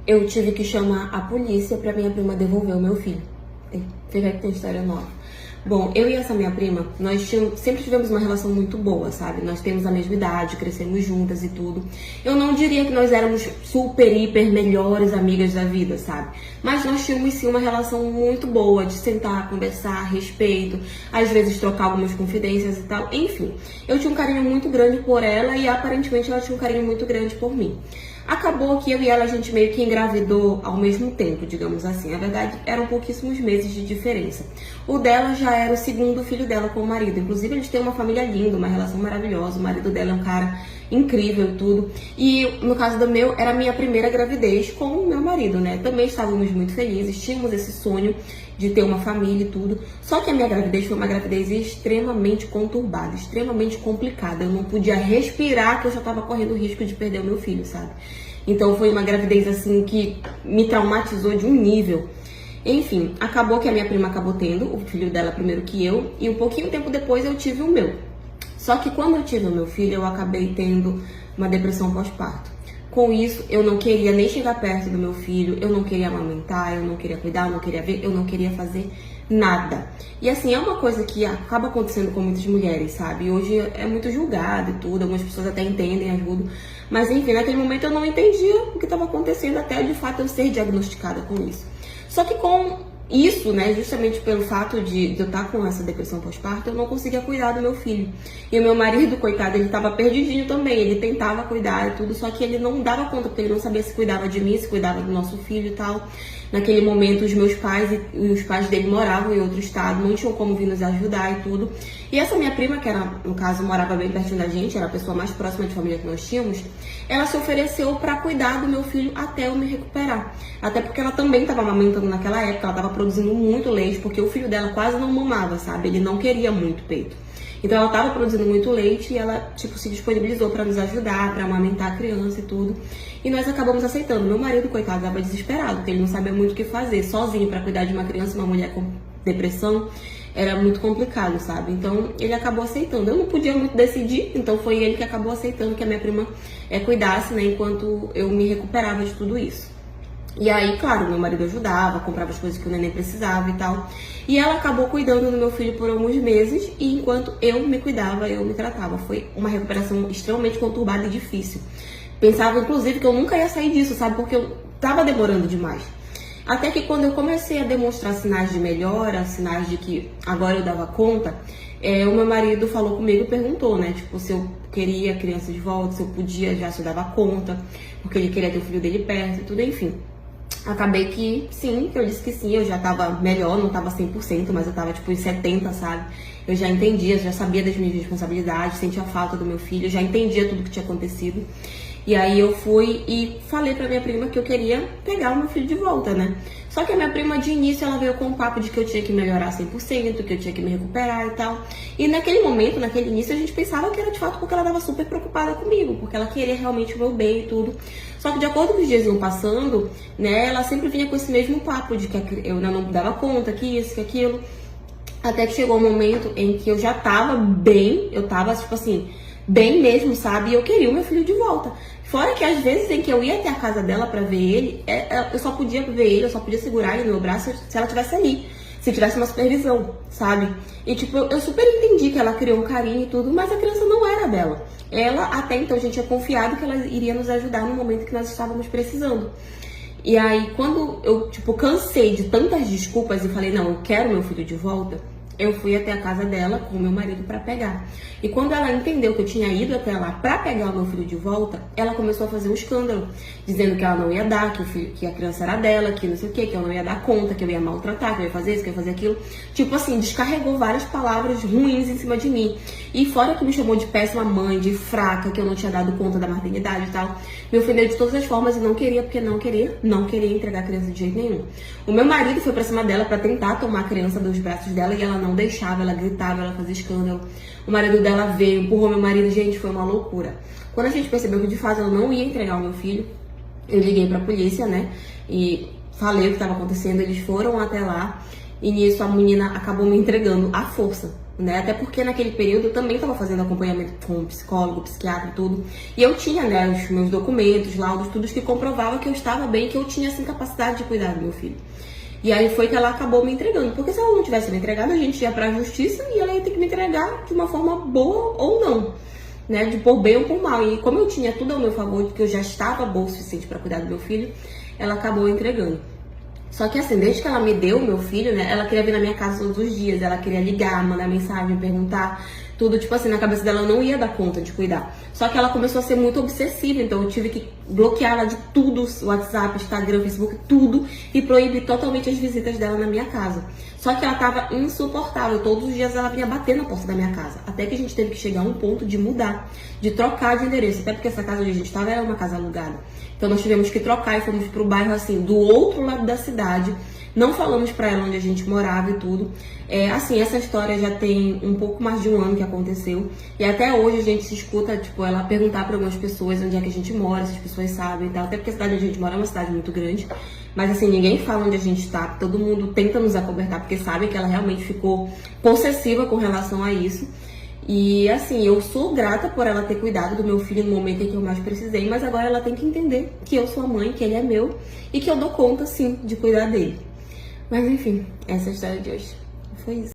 eu tive que chamar a polícia pra minha prima devolver o meu filho. Fica que tem história nova. Bom, eu e essa minha prima, sempre tivemos uma relação muito boa, sabe? Nós temos a mesma idade, crescemos juntas e tudo. Eu não diria que nós éramos super, hiper, melhores amigas da vida, sabe? Mas nós tínhamos sim uma relação muito boa, de sentar, conversar, respeito, às vezes trocar algumas confidências e tal. Enfim, eu tinha um carinho muito grande por ela e aparentemente ela tinha um carinho muito grande por mim. Acabou que eu e ela, a gente meio que engravidou ao mesmo tempo, digamos assim. Na verdade, eram pouquíssimos meses de diferença. O dela já era o segundo filho dela com o marido. Inclusive, eles têm uma família linda, uma relação maravilhosa. O marido dela é um cara incrível e tudo. E no caso do meu, era a minha primeira gravidez com o meu marido, né? Também estávamos muito felizes, tínhamos esse sonho de ter uma família e tudo. Só que a minha gravidez foi uma gravidez extremamente conturbada, extremamente complicada. Eu não podia respirar, que eu já estava correndo o risco de perder o meu filho, sabe? Então foi uma gravidez assim que me traumatizou de um nível. Enfim, acabou que a minha prima acabou tendo o filho dela primeiro que eu, e um pouquinho tempo depois eu tive o meu. Só que quando eu tive o meu filho, eu acabei tendo uma depressão pós-parto. Com isso, eu não queria nem chegar perto do meu filho, eu não queria amamentar, eu não queria cuidar, eu não queria ver, eu não queria fazer nada. E assim, é uma coisa que acaba acontecendo com muitas mulheres, sabe? Hoje é muito julgado e tudo, algumas pessoas até entendem, ajudam. Mas enfim, naquele momento eu não entendia o que estava acontecendo até de fato eu ser diagnosticada com isso. Só que com isso, né, justamente pelo fato de eu estar com essa depressão pós-parto, eu não conseguia cuidar do meu filho. E o meu marido, coitado, ele estava perdidinho também. Ele tentava cuidar e tudo, só que ele não dava conta, porque ele não sabia se cuidava de mim, se cuidava do nosso filho e tal. Naquele momento, os meus pais e os pais dele moravam em outro estado, não tinham como vir nos ajudar e tudo. E essa minha prima, que era, no caso, morava bem pertinho da gente, era a pessoa mais próxima de família que nós tínhamos, ela se ofereceu para cuidar do meu filho até eu me recuperar. Até porque ela também estava amamentando naquela época, ela estava produzindo muito leite, porque o filho dela quase não mamava, sabe? Ele não queria muito peito. Então ela estava produzindo muito leite e ela, se disponibilizou para nos ajudar, para amamentar a criança e tudo. E nós acabamos aceitando. Meu marido, coitado, estava desesperado, porque ele não sabia muito o que fazer. Sozinho para cuidar de uma criança, uma mulher com depressão, era muito complicado, sabe? Então ele acabou aceitando. Eu não podia muito decidir, então foi ele que acabou aceitando que a minha prima cuidasse, né, enquanto eu me recuperava de tudo isso. E aí, claro, meu marido ajudava, comprava as coisas que o neném precisava e tal. E ela acabou cuidando do meu filho por alguns meses, e enquanto eu me cuidava, eu me tratava. Foi uma recuperação extremamente conturbada e difícil. Pensava, inclusive, que eu nunca ia sair disso, sabe? Porque eu tava demorando demais. Até que quando eu comecei a demonstrar sinais de melhora, sinais de que agora eu dava conta, o meu marido falou comigo e perguntou, né? Tipo, se eu queria a criança de volta, se eu podia, já se eu dava conta, porque ele queria ter o filho dele perto e tudo, enfim. Acabei que sim, que eu disse que sim, eu já tava melhor, não tava 100%, mas eu tava tipo em 70%, sabe? Eu já entendia, já sabia das minhas responsabilidades, sentia falta do meu filho, já entendia tudo que tinha acontecido. E aí eu fui e falei pra minha prima que eu queria pegar o meu filho de volta, né? Só que a minha prima, de início, ela veio com o papo de que eu tinha que melhorar 100%, que eu tinha que me recuperar e tal. E naquele momento, naquele início, a gente pensava que era de fato porque ela estava super preocupada comigo, porque ela queria realmente o meu bem e tudo. Só que de acordo com os dias iam passando, né, ela sempre vinha com esse mesmo papo de que eu não dava conta, que isso, que aquilo. Até que chegou um momento em que eu já tava bem, eu tava, tipo assim, bem mesmo, sabe? E eu queria o meu filho de volta. Fora que às vezes em que eu ia até a casa dela pra ver ele, eu só podia ver ele, eu só podia segurar ele no meu braço se ela estivesse ali. Se tivesse uma supervisão, sabe? E tipo, eu super entendi que ela criou um carinho e tudo, mas a criança não era dela. Ela, até então, a gente tinha confiado que ela iria nos ajudar no momento que nós estávamos precisando. E aí, quando eu, cansei de tantas desculpas e falei, não, eu quero meu filho de volta, eu fui até a casa dela com o meu marido pra pegar. E quando ela entendeu que eu tinha ido até lá pra pegar o meu filho de volta, ela começou a fazer um escândalo, dizendo que ela não ia dar, que a criança era dela, que não sei o que eu não ia dar conta, que eu ia maltratar, que eu ia fazer isso, que eu ia fazer aquilo. Tipo assim, descarregou várias palavras ruins em cima de mim. E fora que me chamou de péssima mãe, de fraca, que eu não tinha dado conta da maternidade e tal, me ofendeu de todas as formas e não queria, porque não queria entregar a criança de jeito nenhum. O meu marido foi pra cima dela pra tentar tomar a criança dos braços dela e ela não deixava, ela gritava, ela fazia escândalo. O marido dela veio, empurrou meu marido, gente, foi uma loucura. Quando a gente percebeu que de fato ela não ia entregar o meu filho, eu liguei pra polícia, né, e falei o que estava acontecendo, eles foram até lá, e nisso a menina acabou me entregando à força. né? Até porque naquele período eu também estava fazendo acompanhamento com psicólogo, psiquiatra e tudo. E eu tinha, né, os meus documentos, laudos, tudo que comprovavam que eu estava bem, que eu tinha, assim, capacidade de cuidar do meu filho. E aí foi que ela acabou me entregando. Porque se ela não tivesse me entregado, a gente ia pra justiça e ela ia ter que me entregar de uma forma boa ou não, né? De por bem ou por mal. E como eu tinha tudo ao meu favor, porque eu já estava boa o suficiente para cuidar do meu filho, ela acabou entregando. Só que assim, desde que ela me deu o meu filho, né? Ela queria vir na minha casa todos os dias. Ela queria ligar, mandar mensagem, perguntar. Tudo, tipo assim, na cabeça dela não ia dar conta de cuidar. Só que ela começou a ser muito obsessiva, então eu tive que bloquear ela de tudo, WhatsApp, Instagram, Facebook, tudo, e proibir totalmente as visitas dela na minha casa. Só que ela tava insuportável, todos os dias ela vinha bater na porta da minha casa. Até que a gente teve que chegar a um ponto de mudar, de trocar de endereço, até porque essa casa onde a gente tava era uma casa alugada. Então nós tivemos que trocar e fomos pro bairro, assim, do outro lado da cidade. Não falamos pra ela onde a gente morava e tudo. Assim, essa história já tem um pouco mais de um ano que aconteceu. E até hoje a gente se escuta, tipo, ela perguntar pra algumas pessoas onde é que a gente mora, se as pessoas sabem e tal. Até porque a cidade onde a gente mora é uma cidade muito grande. Mas assim, ninguém fala onde a gente tá. Todo mundo tenta nos acobertar, porque sabe que ela realmente ficou possessiva com relação a isso. E assim, eu sou grata por ela ter cuidado do meu filho no momento em que eu mais precisei. Mas agora ela tem que entender que eu sou a mãe, que ele é meu. E que eu dou conta, sim, de cuidar dele. Mas enfim, essa é a história de hoje. Foi isso.